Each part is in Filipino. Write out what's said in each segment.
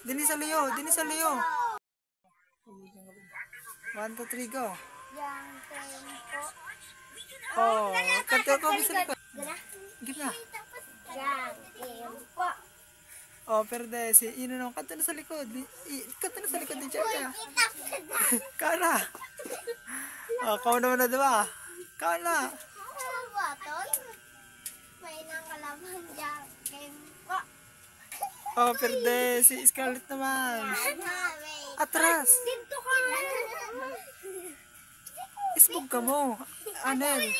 Dini sa Leo. 1, 2, 3, go. Oh, kanta ko bisa likod. Gina. Oh, perde si Ino nung kanta na sa likod. Kanta na sa likod ni Chaka. Kana. Oh, kau naman na diba? Kana. May nakalaman dyan. Oh, perde si Scarlett naman. Atras. Isbog ka mo. Anel.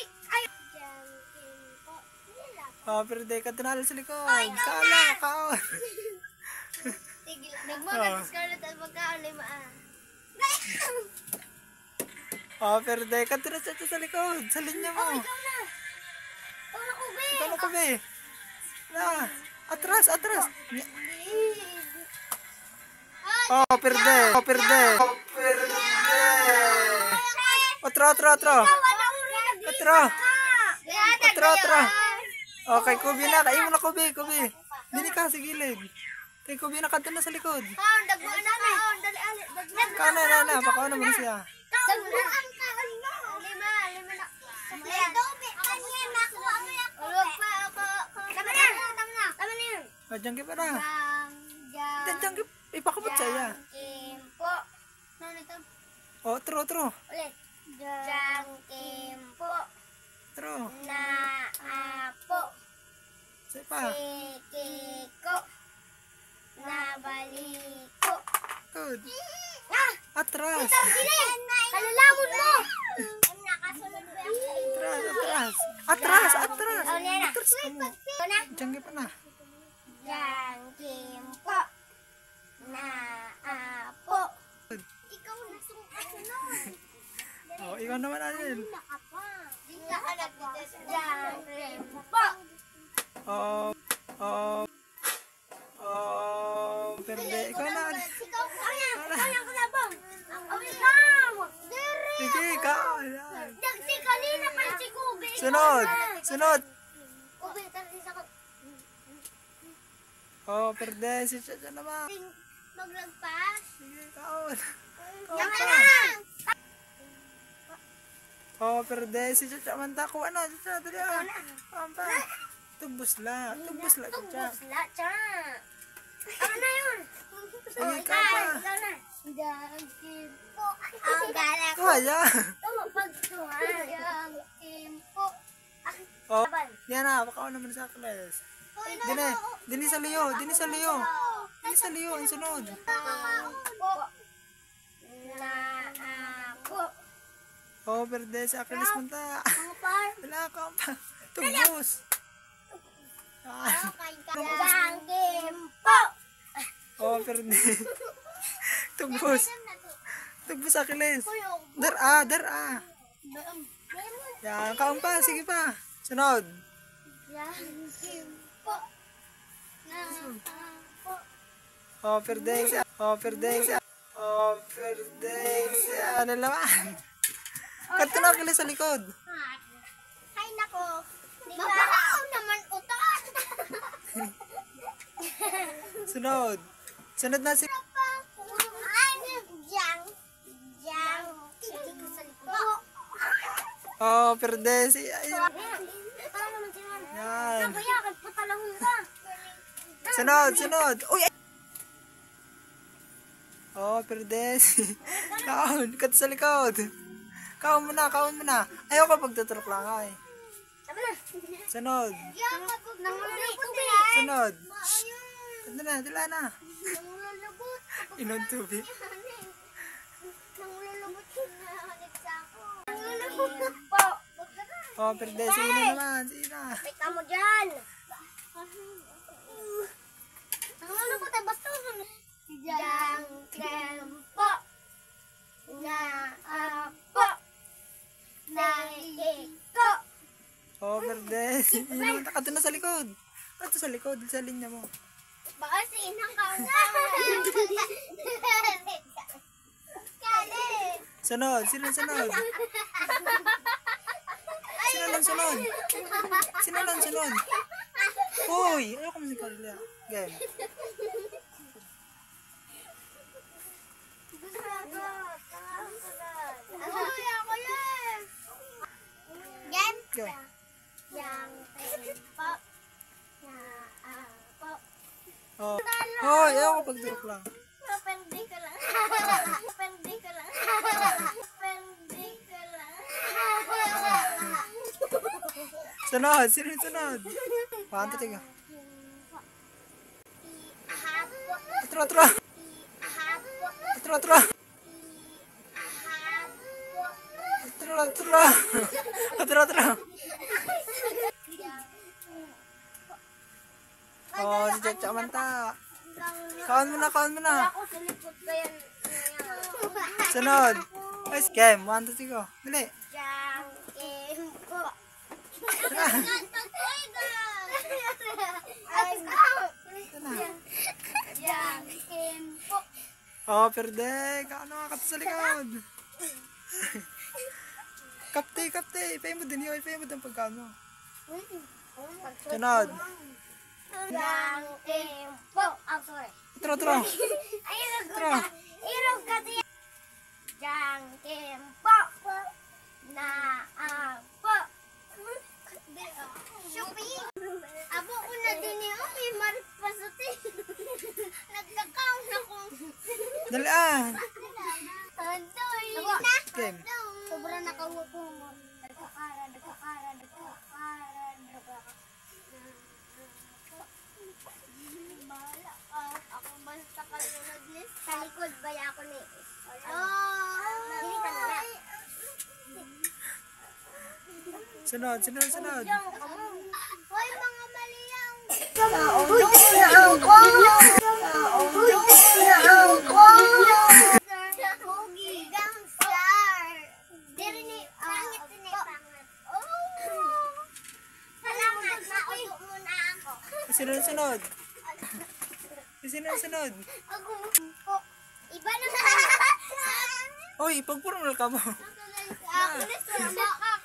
Oh, perde ka tunalo sa likod. Kala, kaon. Nagmagal si Scarlett at magkaon na maan. Oh, perde ka tunalo sa likod. Sa linya mo. Ikaw na kubi. Na. Atras. Oh, perde. Otro. Okay, kubi na. Kain mo na kubi. Dili ka sa gilid. Kay kubi na kanta na sa likod. Kana. Pakaon naman siya. Diyan ka pa na. Diyan ka. Ipakabot saya. Oh, otro. Ulit. Jangkimpo. Otro. Naapo. Say pa. Sikiko. Nabaliko. Good. Atras. Kalalamon mo. Atras. Atras ka mo. Diyan ka pa na. Jangkimpo. Naapo. Ikaw na sunod. Oh, ikaw naman Anel. Jangkimpo. Perde. Ikaw na. Sige, ikaw. Sunod. Oh, perde. Si Chacha naman. Maglagpas. Sige, ikaw. Yaman na! Oh, perde. Si Chacha man tako. Ano? Chacha, dali ah. Pampa. Tubos la, Chacha. Tubos la, cha. Ano na yun? Sige, ikaw pa. Jangkimpo. Ang gala ko. Kaya. Tumapagtuwa. Jangkimpo. Oh, yan na. Pakaon naman sa class. Dini sa Leo. Ang sunod. Naapo. Oh, perde. Sa class punta. Wala ka pa. Tubos. Jangkimpo. Oh, perde. Tubos sa class. Dar. Yan, kaon pa. Sige pa. Sunod. Jangkimpo. Naapo. Oh, perde. Ano naman? Kanto na kila sa likod. Hay nako. Mabahaw naman utot. Sunod na si... Oh, perde si... Yan. Sunod. Uy! Oh, perde si... Kaon, kanto sa likod. Kaon mo na. Ayaw ka pagtuturok lang ay. Sunod. Kanto na, dila na. Inon tubig. Oh, perde si Ina naman. Pita mo dyan. Nanglulubot ay basta. Jangkimpo. Naapo. Naiko. Oh, perde si Ina. Kanto na sa likod. Kanto sa likod, sa linya mo. Baka si Inang kauna. Sunod. Sino sunod? Uy! Ayaw ko musical nila. Game. go. Yang tempo. Na po. Oh. Oh, ayaw ko pagdurok lang. Mapendi ka lang. Mapendi ka lang. Mapendi ka lang. Sunod, sino yung sunod? 1, 2, 3, go. Hapo. Atro, atro. Hapo. Atro, atro. Hapo. Atro, atro. Atro, atro. Oh, si Chacha manta. Kawan mo na, kawan mo na. Ako sa likod ko yan. Sunod. Ay, game. 1, 2, 3, go. Dali. Yang tempo. Yang tempo. Oh, perde. Kaano nga kata sa likod. Kapte, kapte. Ipay mo din yun. Ipay mo din pagkano. Sunod. Yang tempo. I'm sorry. Atro, atro. Ayun Atro. Irog kasi. Yang tempo. Na po. Shupi. Abo ko na din yung may marit pasuti. Nagkakaon na ko. Dali ah. Tantoy. Game. Sobrang nakaupo mo. Dagkakara, dagkakara, dagkakara, dagkakara. Bahala ka. Ako basta kalunod ni. Sa likod ba ako ni? Hindi ka na. Sunod, sunod, sunod. Hoy, mga maliyang. Pogi, gangster. Diri ni, pangit ni pangat. Salamat, mauyo muna ako. Sunod, sunod. Sunod, sunod. Ako po. Iba na. Uy, pagpurmal ka mo. Ulis na ka.